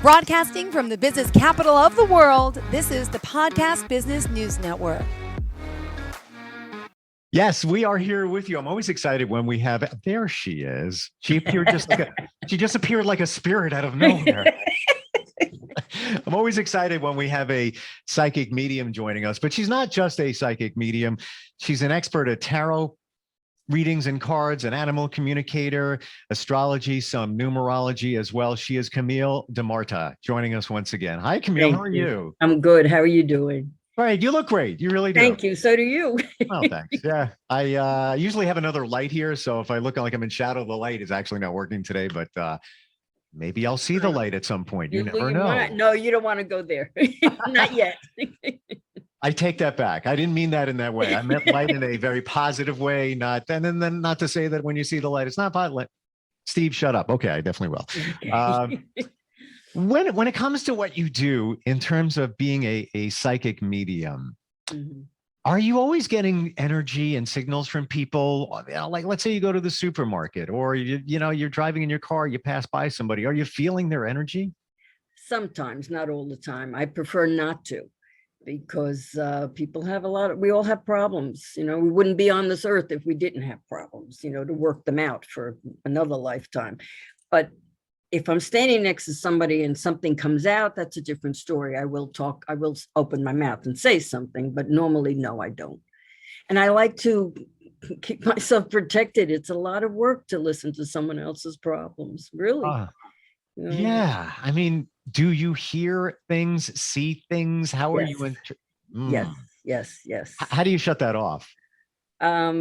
Broadcasting from the business capital of the world, this is the Podcast Business News Network. Yes, we are here with you. I'm always excited when we have, there she is. She appeared she just appeared like a spirit out of nowhere. I'm always excited when we have a psychic medium joining us, but she's not just a psychic medium. She's an expert at tarot readings and cards, an animal communicator, astrology, some numerology as well. She is Camille DeMarta joining us once again. Hi, Camille. How are you? I'm good. How are you doing? Great. You look great. You really do. Thank you. So do you. Oh, thanks. Yeah. I usually have another light here. So if I look like I'm in shadow, the light is actually not working today, but maybe I'll see the light at some point. You never know. No, you don't want to go there. Not yet. I take that back. I didn't mean that in that way. I meant light in a very positive way, and then not to say that when you see the light, it's not violent. Steve, shut up. Okay, I definitely will. Okay. When it comes to what you do in terms of being a psychic medium, are you always getting energy and signals from people? Like, let's say you go to the supermarket, or you're driving in your car, you pass by somebody. Are you feeling their energy? Sometimes, not all the time. I prefer not to, because people have we all have problems. We wouldn't be on this earth if we didn't have problems, to work them out for another lifetime. But if I'm standing next to somebody and something comes out, that's a different story. I will talk, I will open my mouth and say something, but normally, no, I don't. And I like to keep myself protected. It's a lot of work to listen to someone else's problems, really. Yeah. I mean, do you hear things, see things? How are you? Yes. How do you shut that off? A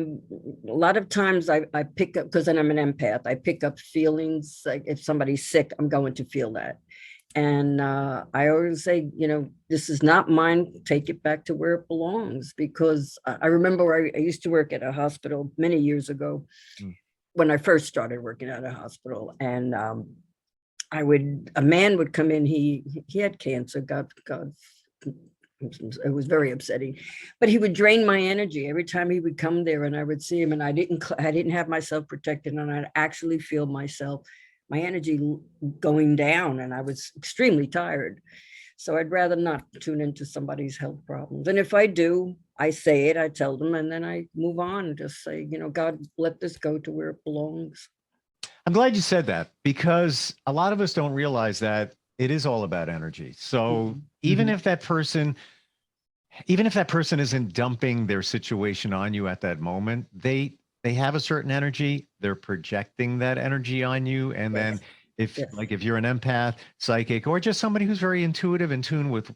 lot of times I pick up, because I'm an empath, I pick up feelings. Like if somebody's sick, I'm going to feel that. And I always say, this is not mine. Take it back to where it belongs. Because I remember I used to work at a hospital many years ago when I first started working at a hospital. And a man would come in, he had cancer, God, it was very upsetting, but he would drain my energy every time he would come there, and I would see him, and I didn't have myself protected, and I'd actually feel my energy going down, and I was extremely tired. So I'd rather not tune into somebody's health problems. And if I do, I say it, I tell them, and then I move on and just say, God, let this go to where it belongs. I'm glad you said that, because a lot of us don't realize that it is all about energy. So even if that person isn't dumping their situation on you at that moment, they have a certain energy, they're projecting that energy on you. And then if you're an empath, psychic, or just somebody who's very intuitive, in tune with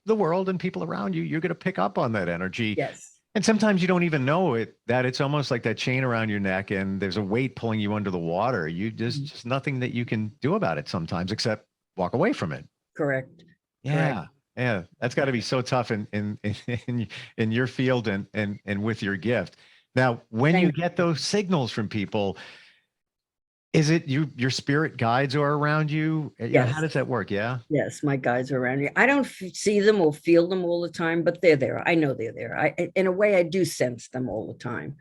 the world and people around you, you're going to pick up on that energy. Yes. And sometimes you don't even know it, that it's almost like that chain around your neck and there's a weight pulling you under the water. You just nothing that you can do about it sometimes, except walk away from it. Correct. Yeah. Correct. Yeah. That's got to be so tough in your field and with your gift. Now, when you get those signals from people, is it your spirit guides are around you? Yes. How does that work? Yeah. Yes, my guides are around me. I don't see them or feel them all the time, but they're there. I know they're there. In a way, I do sense them all the time.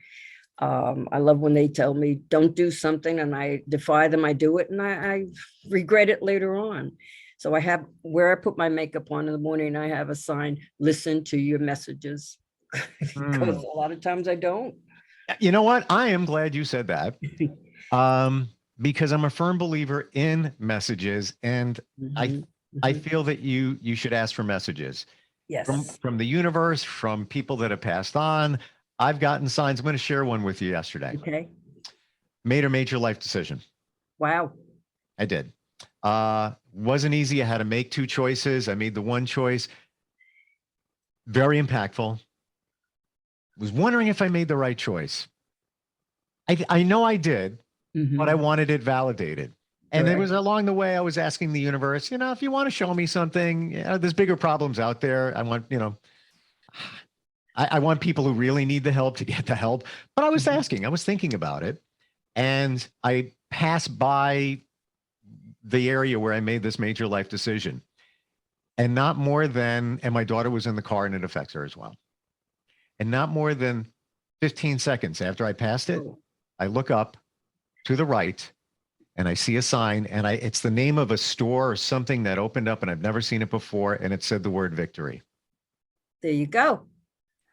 I love when they tell me don't do something, and I defy them. I do it, and I regret it later on. So I have, where I put my makeup on in the morning, I have a sign: listen to your messages. Because a lot of times I don't. You know what? I am glad you said that. Because I'm a firm believer in messages, and I feel that you should ask for messages. Yes. From the universe, from people that have passed on. I've gotten signs. I'm going to share one with you yesterday. Okay. Made a major life decision. Wow. I did. Wasn't easy. I had to make two choices. I made the one choice. Very impactful. Was wondering if I made the right choice. I know I did, but I wanted it validated. And it was along the way, I was asking the universe, if you want to show me something, there's bigger problems out there. I want, I want people who really need the help to get the help. But I was asking, I was thinking about it. And I passed by the area where I made this major life decision. And my daughter was in the car, and it affects her as well. And not more than 15 seconds after I passed it, I look up to the right, and I see a sign, and it's the name of a store or something that opened up, and I've never seen it before, and it said the word victory. There you go.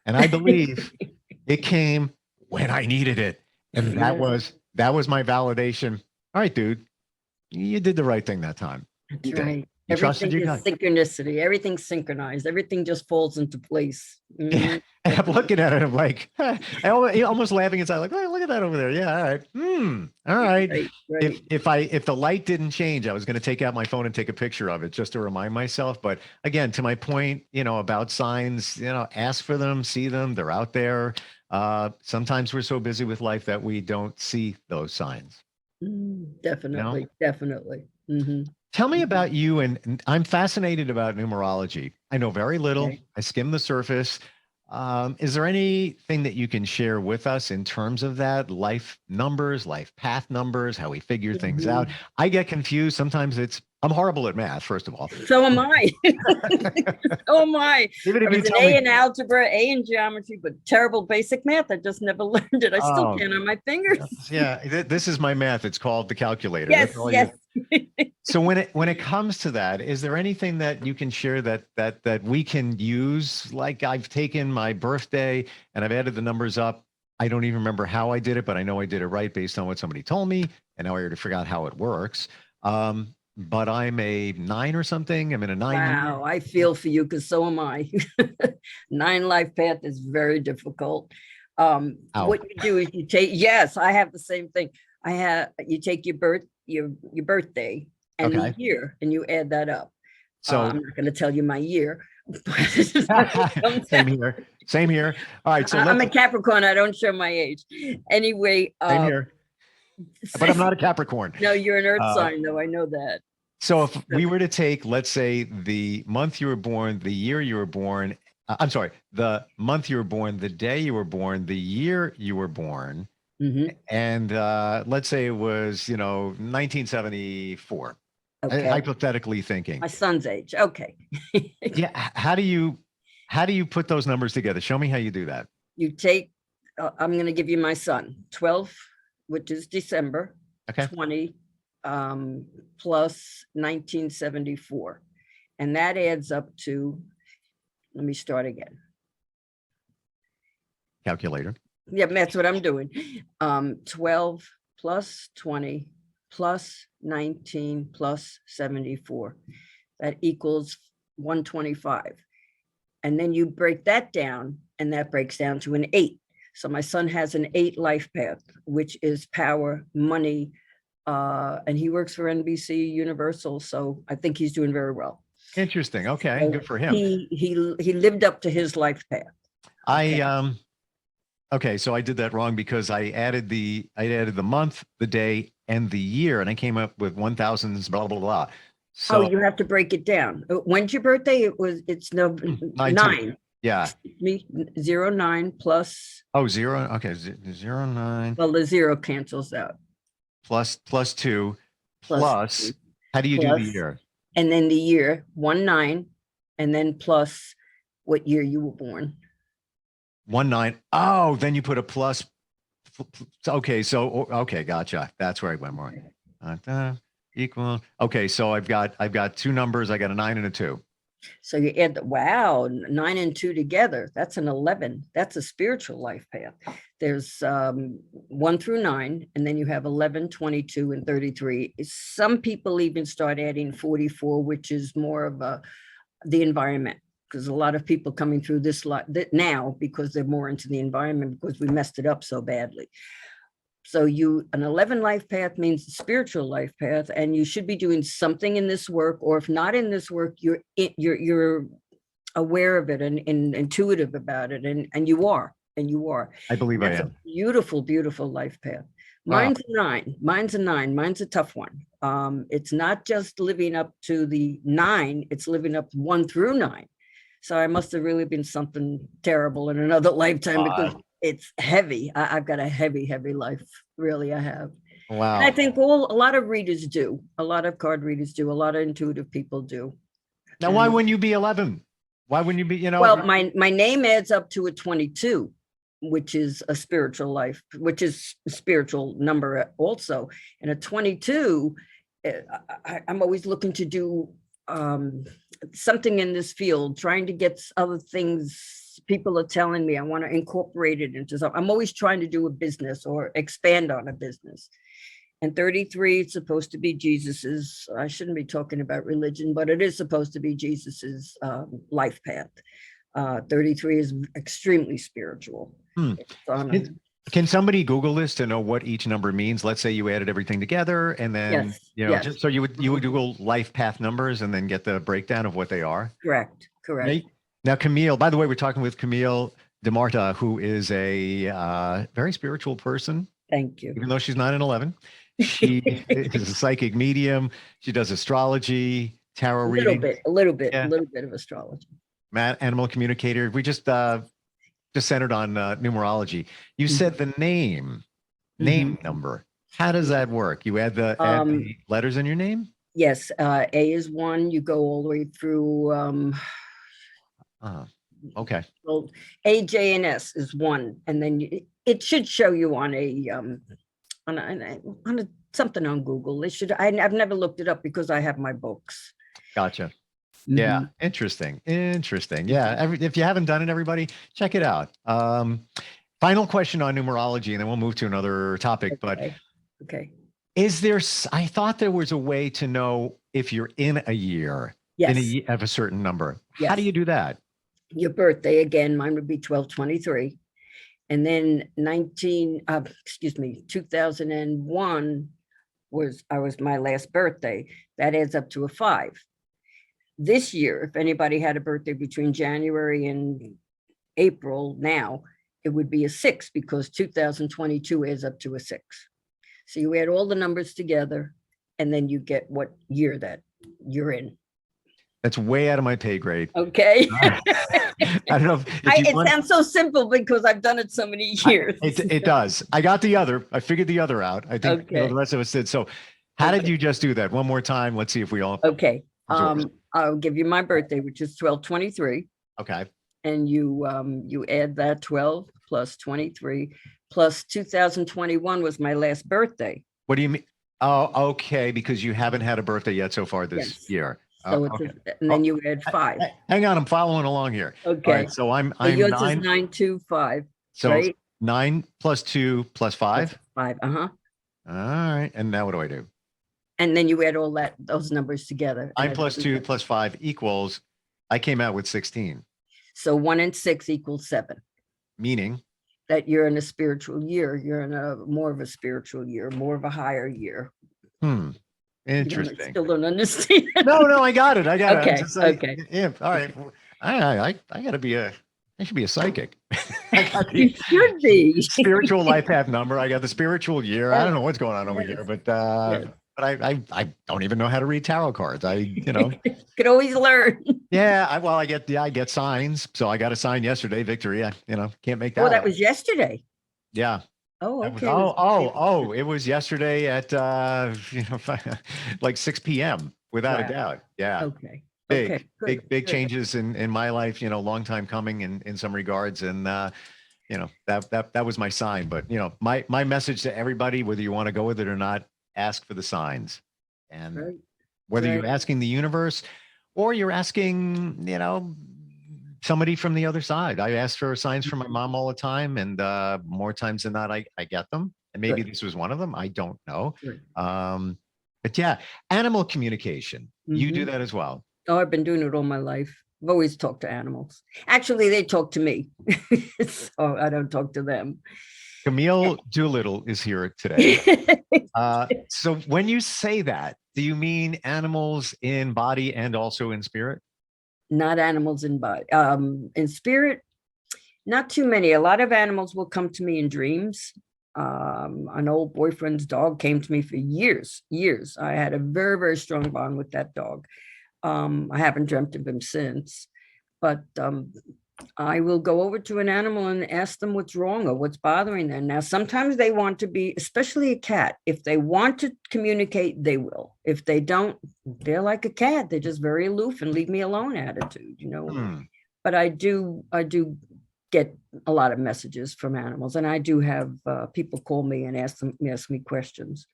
And I believe it came when I needed it. And Yeah. that was my validation. All right, dude, you did the right thing that time. That's You did. right. You trusted Everything your is gut. synchronicity. Everything's synchronized. Everything just falls into place. Mhm. And I'm looking at it, I'm like, almost laughing inside, like, oh, look at that over there. Yeah, all right. All right. Right, right. If the light didn't change, I was going to take out my phone and take a picture of it just to remind myself. But again, to my point, about signs, ask for them, see them, they're out there. Sometimes we're so busy with life that we don't see those signs. Definitely, definitely. Mhm. Tell me about you, and I'm fascinated about numerology. I know very little. Okay. I skim the surface. Is there anything that you can share with us in terms of that? Life numbers, life path numbers, how we figure things out? I get confused. Sometimes I'm horrible at math, first of all. So am I. So am I. Even I if you was an tell A me, in algebra, A in geometry, but terrible basic math. I just never learned it. I still Oh, can't on my fingers. yeah, this is my math. It's called the calculator. Yes, That's all yes. So when it comes to that, is there anything that you can share that we can use? Like, I've taken my birthday and I've added the numbers up. I don't even remember how I did it, but I know I did it right based on what somebody told me, and now I already forgot how it works. But I'm a 9 or something. I'm in a 9 Wow, year. I feel for you because so am I. 9 life path is very difficult. Ow. What you do is you take, yes, I have the same thing. You take your birthday and Okay. the year, and you add that up. So I'm not going to tell you my year. same here. Same here. All right. So I'm a Capricorn. I don't show my age. Anyway, same here. But I'm not a Capricorn. No, you're an Earth sign, though. I know that. So if we were to take, let's say, the month you were born, the year you were born, I'm sorry, the month you were born, the day you were born, the year you were born, and let's say it was, 1974. Okay. Hypothetically thinking. My son's age. Okay. Yeah. How do you put those numbers together? Show me how you do that. You take, I'm going to give you my son, 12, which is December, Okay. 20 plus 1974. And that adds up to, let me start again. Calculator. Yeah, that's what I'm doing. 12 plus 20 plus 19 plus 74. That equals 125. And then you break that down, and that breaks down to an 8. So my son has an 8 life path, which is power, money, and he works for NBC Universal. So I think he's doing very well. Interesting. Okay, So good for him. He lived up to his life path. Okay, so I did that wrong because I added the month, the day, and the year, and I came up with 1,000 blah blah blah. So you have to break it down. When's your birthday? It's no 9. Yeah. Me 09 plus. Oh, 0. Okay, 09. Well, the 0 cancels out. Plus 2. Plus 2. How do you do the year? And then the year 19, and then plus what year you were born. 19. Oh, then you put a plus. Okay, so gotcha. That's where I went wrong. Equal. Okay, so I've got 2 numbers. I got a 9 and a 2. So you add 9 and 2 together. That's an 11. That's a spiritual life path. There's 1 through 9, and then you have 11, 22, and 33. Some people even start adding 44, which is more of the environment, because a lot of people coming through this now because they're more into the environment because we messed it up so badly. So an 11 life path means the spiritual life path, and you should be doing something in this work, or if not in this work, you're aware of it and intuitive about it, and you are. I believe I am. Beautiful, beautiful life path. Mine's a 9. Mine's a 9. Mine's a tough one. It's not just living up to the 9; it's living up 1 through 9. So I must have really been something terrible in another lifetime because it's heavy. I've got a heavy, heavy life. Really, I have. Wow. And I think a lot of readers do. A lot of card readers do. A lot of intuitive people do. Now, why wouldn't you be 11? Why wouldn't you be, Well, my name adds up to a 22, which is a spiritual life, which is a spiritual number also. And a 22, I'm always looking to do something in this field, trying to get other things people are telling me. I want to incorporate it into something. I'm always trying to do a business or expand on a business. And 33 is supposed to be Jesus's, I shouldn't be talking about religion, but it is supposed to be Jesus's life path. 33 is extremely spiritual. Can somebody Google this to know what each number means? Let's say you added everything together and then, Yes, you know, yes. just so you would Google life path numbers and then get the breakdown of what they are. Correct. Right? Now, Camille, by the way, we're talking with Camille DeMarta, who is a very spiritual person. Thank you. Even though she's 9/11, she is a psychic medium. She does astrology, tarot reading. A little bit of astrology. Animal communicator. We just centered on numerology. You said the name number. How does that work? You add the letters in your name? Yes. A is 1. You go all the way through. Okay. Well, A, J, and S is 1, and then it should show you on a something on Google. It should. I've never looked it up because I have my books. Gotcha. Yeah. Interesting. Yeah. If you haven't done it, everybody, check it out. Final question on numerology, and then we'll move to another topic. Okay. But is there, I thought there was a way to know if you're in a year of a certain number. Yes. How do you do that? Your birthday, again, mine would be 12/23. And then 2001 was my last birthday. That adds up to a 5. This year, if anybody had a birthday between January and April now, it would be a 6 because 2022 adds up to a 6. So you add all the numbers together and then you get what year that you're in. That's way out of my pay grade. Okay. I don't know. It sounds so simple because I've done it so many years. It does. I figured the other out. I think the rest of us did. So how did you just do that? One more time. Let's see if we all. Okay. I'll give you my birthday, which is 12/23. Okay. And you add that 12 plus 23 plus 2021 was my last birthday. What do you mean? Oh, okay. Because you haven't had a birthday yet so far this year. So and then you add 5. Hang on, I'm following along here. Okay. All right, so I'm yours 9. Is 925. So right? 9 plus 2 plus 5. 5. All right. And now what do I do? And then you add all those numbers together. 9 plus 2 plus 5 equals, I came out with 16. So 1 and 6 equals 7. Meaning? That you're in a spiritual year. You're in more of a spiritual year, more of a higher year. Interesting. I still don't understand. No, I got it. Okay. Okay. Yeah. All right. I gotta be I should be a psychic. You should be. Spiritual life path number. I got the spiritual year. I don't know what's going on over here, but I don't even know how to read tarot cards. Could always learn. Yeah. I get signs. So I got a sign yesterday, victory. I can't make that. Well, that was yesterday. Yeah. Oh, okay. It was yesterday at like 6 p.m. without a doubt. Yeah. Okay. Big changes in my life, long time coming in some regards. And that was my sign. But my message to everybody, whether you want to go with it or not, ask for the signs. And whether you're asking the universe or you're asking, somebody from the other side. I ask for signs from my mom all the time, and more times than not, I get them. And maybe this was one of them. I don't know. But yeah, animal communication. You do that as well. Oh, I've been doing it all my life. I've always talked to animals. Actually, they talk to me. So I don't talk to them. Camille Doolittle is here today. So when you say that, do you mean animals in body and also in spirit? Not animals in body. In spirit, not too many. A lot of animals will come to me in dreams. An old boyfriend's dog came to me for years. I had a very, very strong bond with that dog. I haven't dreamt of him since, but I will go over to an animal and ask them what's wrong or what's bothering them. Now, sometimes they want to be, especially a cat, if they want to communicate, they will. If they don't, they're like a cat. They're just very aloof and leave me alone attitude, But I do get a lot of messages from animals, and I do have people call me and ask me questions.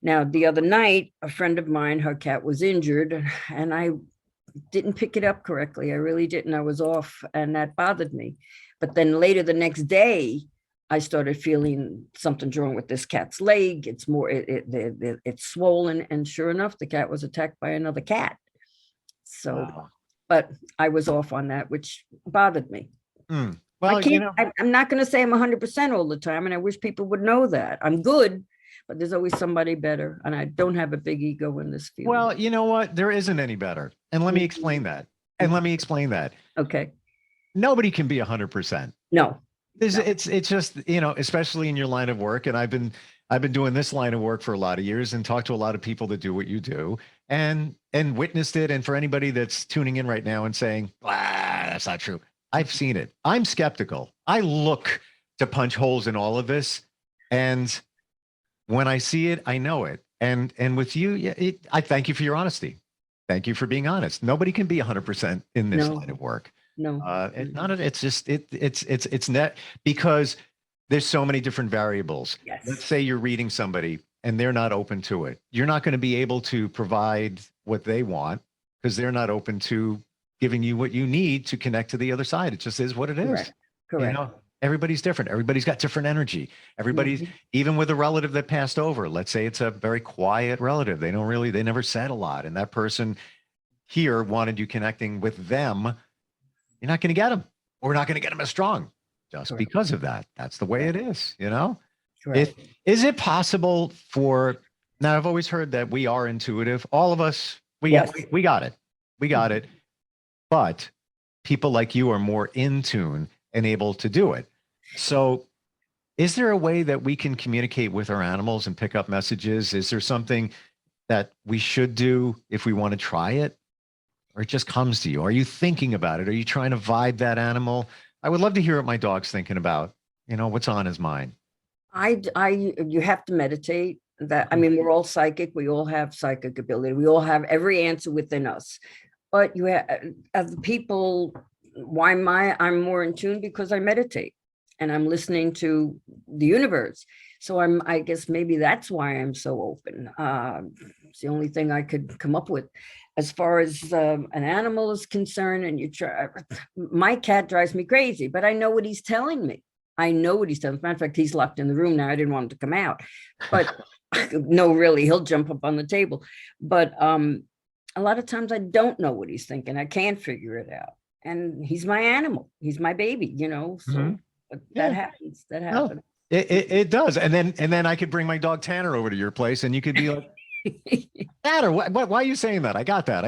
Now, the other night, a friend of mine, her cat was injured, and I didn't pick it up correctly. I really didn't. I was off, and that bothered me. But then later the next day, I started feeling something's wrong with this cat's leg. It's more, it's swollen, and sure enough, the cat was attacked by another cat. So, Wow. but I was off on that, which bothered me. Well, I can't, I'm not going to say I'm 100% all the time, and I wish people would know that. I'm good, but there's always somebody better, and I don't have a big ego in this field. well, you know what? There isn't any better. And let me explain that. Okay. Nobody can be 100%. No. It's just, especially in your line of work. And I've been doing this line of work for a lot of years and talked to a lot of people that do what you do and witnessed it. And for anybody that's tuning in right now and saying, that's not true, I've seen it. I'm skeptical. I look to punch holes in all of this. And when I see it, I know it. And with you, I thank you for your honesty. Thank you for being honest. Nobody can be 100% in this line of work. No. It's net, because there's so many different variables. Yes. Let's say you're reading somebody and they're not open to it. You're not going to be able to provide what they want because they're not open to giving you what you need to connect to the other side. It just is what it is. Correct. Everybody's different. Everybody's got different energy. Everybody's, even with a relative that passed over, let's say it's a very quiet relative. They never said a lot. And that person here wanted you connecting with them. You're not going to get them. We're not going to get them as strong just because of that. That's the way it is, Is it possible now I've always heard that we are intuitive. All of us, we got it. We got it. But people like you are more in tune and able to do it. So is there a way that we can communicate with our animals and pick up messages? Is there something that we should do if we want to try it? Or it just comes to you? Are you thinking about it? Are you trying to vibe that animal? I would love to hear what my dog's thinking about, what's on his mind. You have to meditate. We're all psychic. We all have psychic ability. We all have every answer within us. But you have, as people, I'm more in tune because I meditate and I'm listening to the universe. So I guess maybe that's why I'm so open. It's the only thing I could come up with. As far as an animal is concerned, and my cat drives me crazy, but I know what he's telling me. As a matter of fact, he's locked in the room now. I didn't want him to come out, but no, really, he'll jump up on the table. But a lot of times I don't know what he's thinking. I can't figure it out. And he's my animal. He's my baby, so that happens. That happens. No, it does. And then I could bring my dog Tanner over to your place and you could be like, Tanner, why are you saying that? I got that.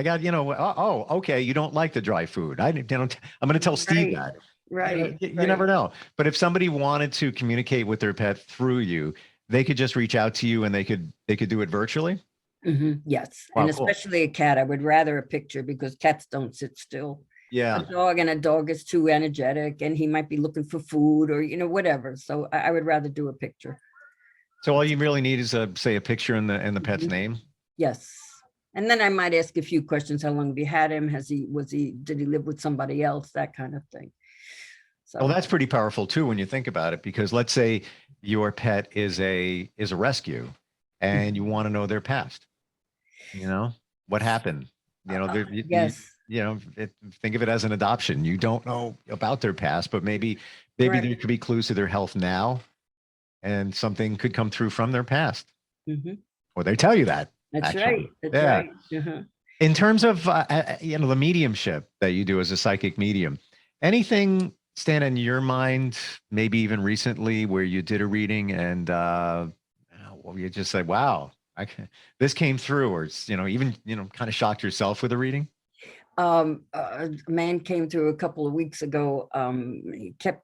Okay. You don't like the dry food. I'm going to tell Steve that. Right. You never know. But if somebody wanted to communicate with their pet through you, they could just reach out to you and they could do it virtually. Yes. Wow, and especially a cat. I would rather a picture because cats don't sit still. Yeah. A dog is too energetic and he might be looking for food or, whatever. So I would rather do a picture. So all you really need is say a picture and the pet's name. Yes. And then I might ask a few questions. How long have you had him? Did he live with somebody else? That kind of thing. So well, that's pretty powerful too, when you think about it, because let's say your pet is a rescue and you want to know their past, what happened, yes. Think of it as an adoption. You don't know about their past, but maybe there could be clues to their health now. And something could come through from their past. Or they tell you that. That's actually. right. That's right. In terms of, the mediumship that you do as a psychic medium, anything stand in your mind, maybe even recently, where you did a reading and you just said, wow, this came through, or it's, even, kind of shocked yourself with a reading? A man came through a couple of weeks ago. He kept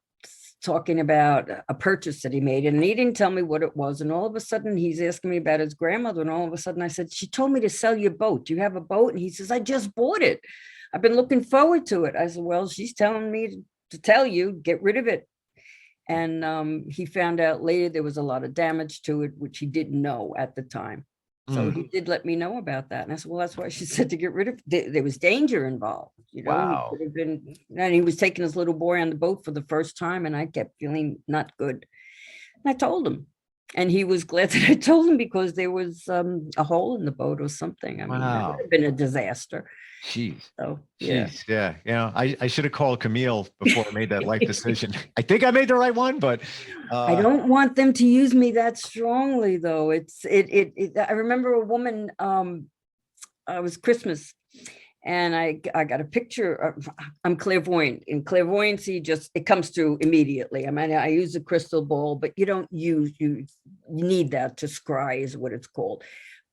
talking about a purchase that he made and he didn't tell me what it was. And all of a sudden he's asking me about his grandmother. And all of a sudden I said, she told me to sell your boat. Do you have a boat? And he says, I just bought it. I've been looking forward to it. I said, well, she's telling me to tell you, get rid of it. And he found out later there was a lot of damage to it, which he didn't know at the time. So he did let me know about that. And I said, well, that's why she said to get rid of there was danger involved, you know. Wow. He could have been, and he was taking his little boy on the boat for the first time, and I kept feeling not good. And I told him. And he was glad that I told him, because there was a hole in the boat or something. I mean, that would Wow. have been a disaster. Jeez. So yeah. Jeez. Yeah. You know, I should have called Camille before I made that life decision. I think I made the right one, but I don't want them to use me that strongly, though. I remember a woman, it was Christmas, and I got a picture of, I'm clairvoyant. In clairvoyancy, it comes through immediately. I mean, I use a crystal ball, but you need that to scry, is what it's called.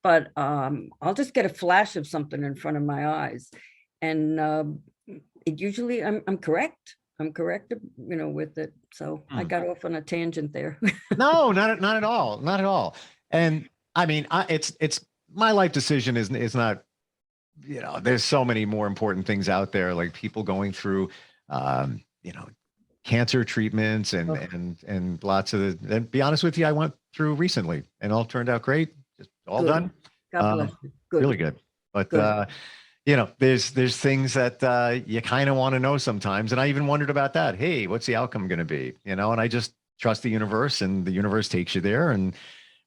But I'll just get a flash of something in front of my eyes, and it usually I'm correct. I'm correct, you know, with it. So I got off on a tangent there. No, not at all. Not at all. And I mean, it's my life decision is not, you know, there's so many more important things out there, like people going through, you know, cancer treatments and lots of and be honest with you, I went through recently and all turned out great. Just all Good. done. God bless you. Good. Really good. But, Good. you know, there's things that you kind of want to know sometimes. And I even wondered about that. Hey, what's the outcome going to be? You know, and I just trust the universe, and the universe takes you there. And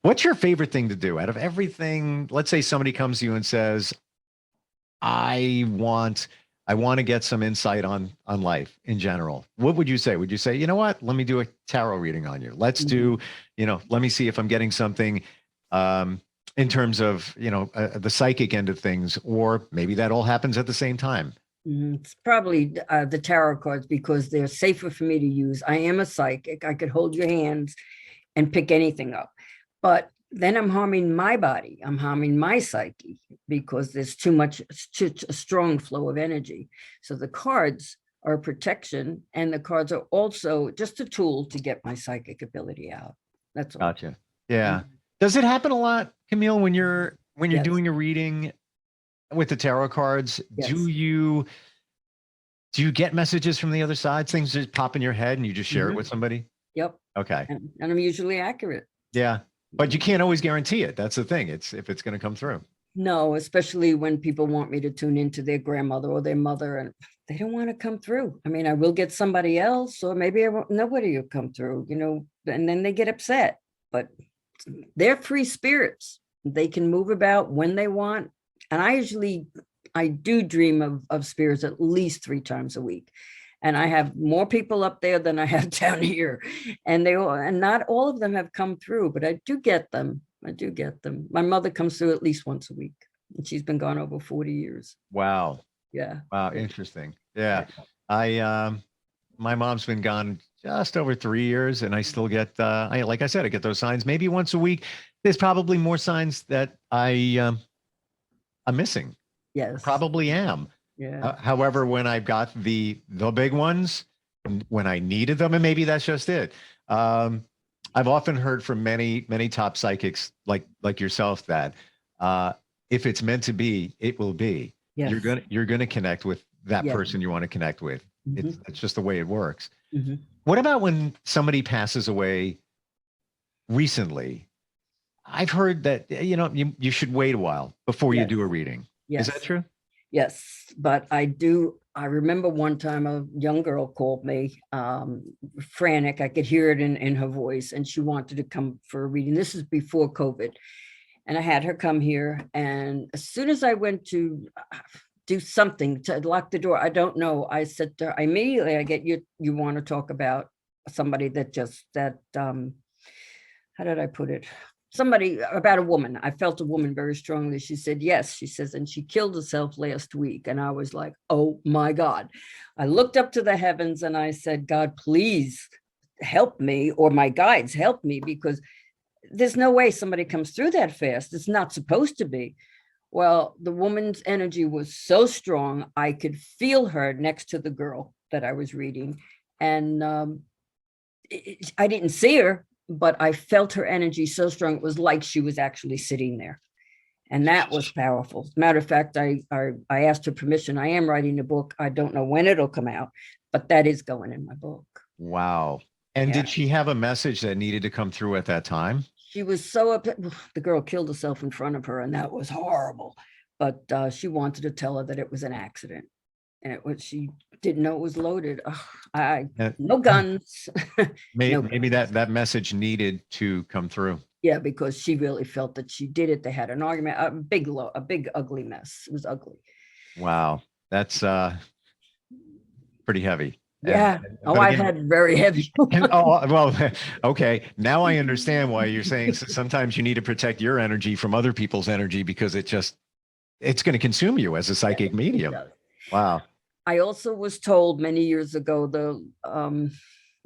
what's your favorite thing to do out of everything? Let's say somebody comes to you and says, I want to get some insight on life in general. What would you say? Would you say, you know what, let me do a tarot reading on you. Let's do, you know, let me see if I'm getting something, in terms of, you know, the psychic end of things, or maybe that all happens at the same time. It's probably the tarot cards, because they're safer for me to use. I am a psychic. I could hold your hands and pick anything up, but then I'm harming my body. I'm harming my psyche, because there's too a strong flow of energy. So the cards are protection, and the cards are also just a tool to get my psychic ability out. That's all. Gotcha. Yeah. Does it happen a lot, Camille, when you're Yes. doing a reading with the tarot cards? Yes. Do you get messages from the other side? Things just pop in your head and you just share it with somebody? Yep. Okay. And I'm usually accurate. Yeah. But you can't always guarantee it. That's the thing. It's if it's going to come through. No, especially when people want me to tune into their grandmother or their mother, and they don't want to come through. I mean, I will get somebody else, or maybe nobody will come through, you know, and then they get upset. But they're free spirits. They can move about when they want. And I do dream of spirits at least 3 times a week. And I have more people up there than I have down here. And not all of them have come through, but I do get them. My mother comes through at least once a week, and she's been gone over 40 years. Wow. Yeah. Wow. Interesting. Yeah. My mom's been gone just over 3 years, and I still get, like I said, I get those signs maybe once a week. There's probably more signs that I'm missing. Yes. Probably am. Yeah. However, when I've got the big ones, when I needed them, and maybe that's just it. I've often heard from many top psychics like yourself that if it's meant to be, it will be. Yes. You're gonna connect with that Yes. person you want to connect with. It's just the way it works. Mhm. What about when somebody passes away recently? I've heard that, you know, you should wait a while before you Yes. do a reading. Yes. Is that true? Yes, but I remember one time a young girl called me, frantic. I could hear it in her voice, and she wanted to come for a reading. This is before COVID. And I had her come here. And as soon as I went to do something to lock the door, I don't know, I said to her, immediately I get you want to talk about somebody how did I put it? Somebody about a woman. I felt a woman very strongly. She said, yes, she says, and she killed herself last week. And I was like, oh my God. I looked up to the heavens and I said, God, please help me, or my guides help me, because there's no way somebody comes through that fast. It's not supposed to be. Well, the woman's energy was so strong. I could feel her next to the girl that I was reading. And I didn't see her, but I felt her energy so strong. It was like she was actually sitting there. And that was powerful. As a matter of fact, I asked her permission. I am writing a book. I don't know when it'll come out, but that is going in my book. Wow. And Yeah. did she have a message that needed to come through at that time? She was so upset. The girl killed herself in front of her, and that was horrible. But she wanted to tell her that it was an accident, and she didn't know it was loaded. No guns. Maybe that message needed to come through. Yeah, because she really felt that she did it. They had an argument, a big ugly mess. It was ugly. Wow, that's pretty heavy. Yeah. I've had very heavy. Well, okay. Now I understand why you're saying sometimes you need to protect your energy from other people's energy, because it's going to consume you as a psychic medium. Wow. I also was told many years ago, the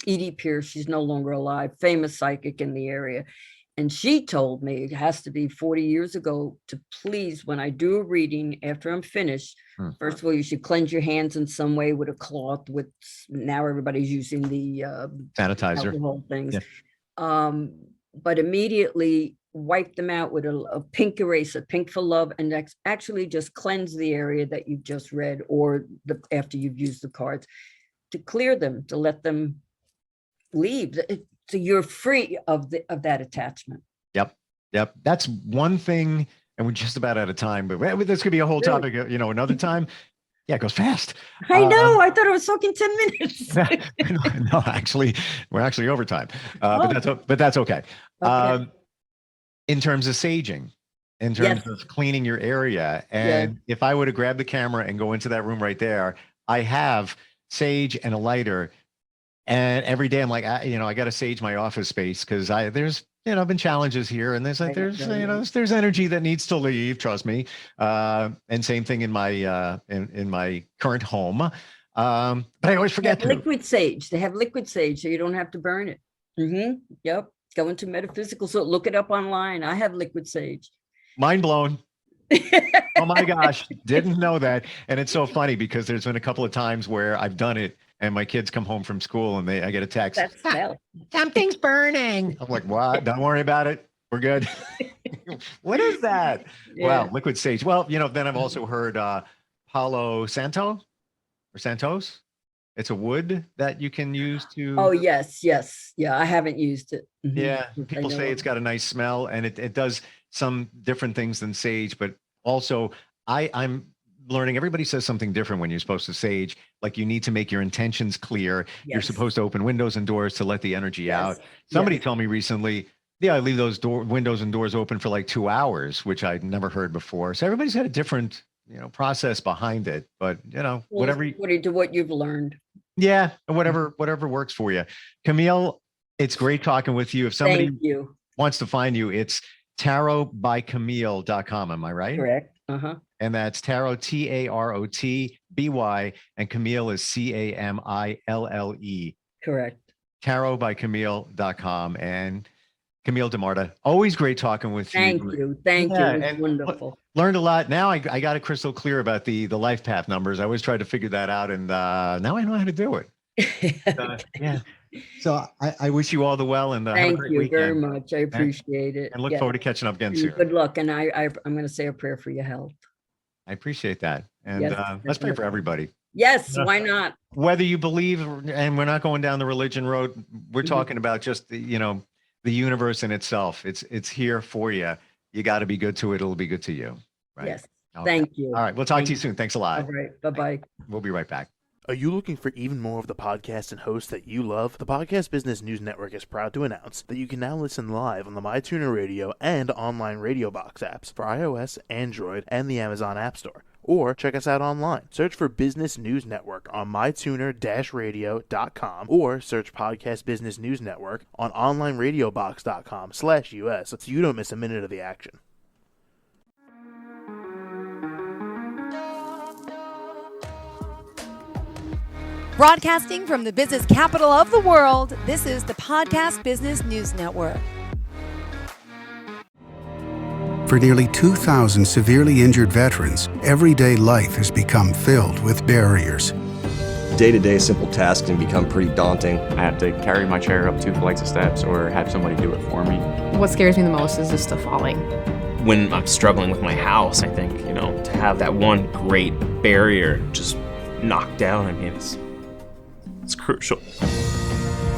Edie Pierce, she's no longer alive, famous psychic in the area. And she told me, it has to be 40 years ago, to please, when I do a reading, after I'm finished, first of all, you should cleanse your hands in some way with a cloth. Now everybody's using the sanitizer alcohol things. Yeah. But immediately wipe them out with a pink eraser, pink for love, and actually just cleanse the area that you've just read, or after you've used the cards, to clear them, to let them leave. So you're free of that attachment. Yep. That's one thing, and we're just about out of time, but this could be a whole topic, another time. Yeah, it goes fast. I know. I thought it was talking 10 minutes. No, actually, we're actually over time. But that's okay. In terms of saging, in terms of cleaning your area, and if I were to grab the camera and go into that room right there, I have sage and a lighter. And every day I'm like, I got to sage my office space, because there's been challenges here, and there's there's energy that needs to leave. Trust me. And same thing in my in my current home. But I always forget liquid sage. They have liquid sage, so you don't have to burn it. Yep. Go into metaphysical. So look it up online. I have liquid sage. Mind blown. Oh my gosh, didn't know that. And it's so funny, because there's been a couple of times where I've done it, and my kids come home from school and I get a text, something's burning. I'm like, what? Don't worry about it. We're good. What is that? Yeah. Wow, liquid sage. Well, then I've also heard Palo Santo or Santos. It's a wood that you can use to. Oh, yes. Yeah, I haven't used it. Yeah, people say it's got a nice smell, and it does some different things than sage, but also I'm learning, everybody says something different when you're supposed to sage. Like, you need to make your intentions clear. Yes. You're supposed to open windows and doors to let the energy out. Somebody told me recently, I leave those windows and doors open for like 2 hours, which I'd never heard before. So everybody's got a different, process behind it, but whatever. According to what you've learned. Yeah. Whatever works for you. Camille, it's great talking with you. If somebody wants to find you, it's tarotbycamille.com. Am I right? Correct. And that's tarot, TAROTBY, and Camille is CAMILLE. Correct. tarotbycamille.com. And Camille DeMarta, always great talking with you. Thank you. It's wonderful. Learned a lot. Now I got it crystal clear about the life path numbers. I always tried to figure that out, and now I know how to do it. Yeah. So I wish you all the well, and have a great weekend. Very much. I appreciate it. And look forward to catching up again soon. Good luck. And I'm going to say a prayer for your health. I appreciate that. And let's pray for everybody. Yes, why not? Whether you believe, and we're not going down the religion road, we're talking about just the universe in itself. It's here for you. You got to be good to it. It'll be good to you. Right? Yes. Okay. Thank you. All right. We'll talk to you soon. Thanks a lot. All right. Bye-bye. We'll be right back. Are you looking for even more of the podcasts and hosts that you love? The Podcast Business News Network is proud to announce that you can now listen live on the MyTuner Radio and online Radio Box apps for iOS, Android, and the Amazon App Store. Or check us out online. Search for Business News Network on mytuner-radio.com, or search Podcast Business News Network on onlineradiobox.com/US so you don't miss a minute of the action. Broadcasting from the business capital of the world, this is the Podcast Business News Network. For nearly 2,000 severely injured veterans, everyday life has become filled with barriers. Day-to-day simple tasks can become pretty daunting. I have to carry my chair up 2 flights of steps or have somebody do it for me. What scares me the most is just the falling. When I'm struggling with my house, I think, to have that one great barrier just knocked down, it's crucial.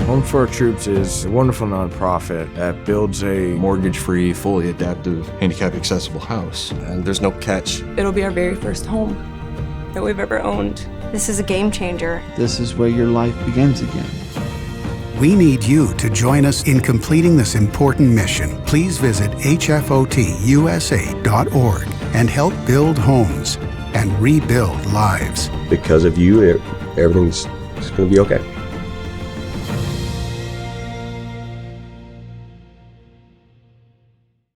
Home for Our Troops is a wonderful nonprofit that builds a mortgage-free, fully adaptive, handicap-accessible house. And there's no catch. It'll be our very first home that we've ever owned. This is a game changer. This is where your life begins again. We need you to join us in completing this important mission. Please visit hfotusa.org and help build homes and rebuild lives. Because of you, everything's going to be okay.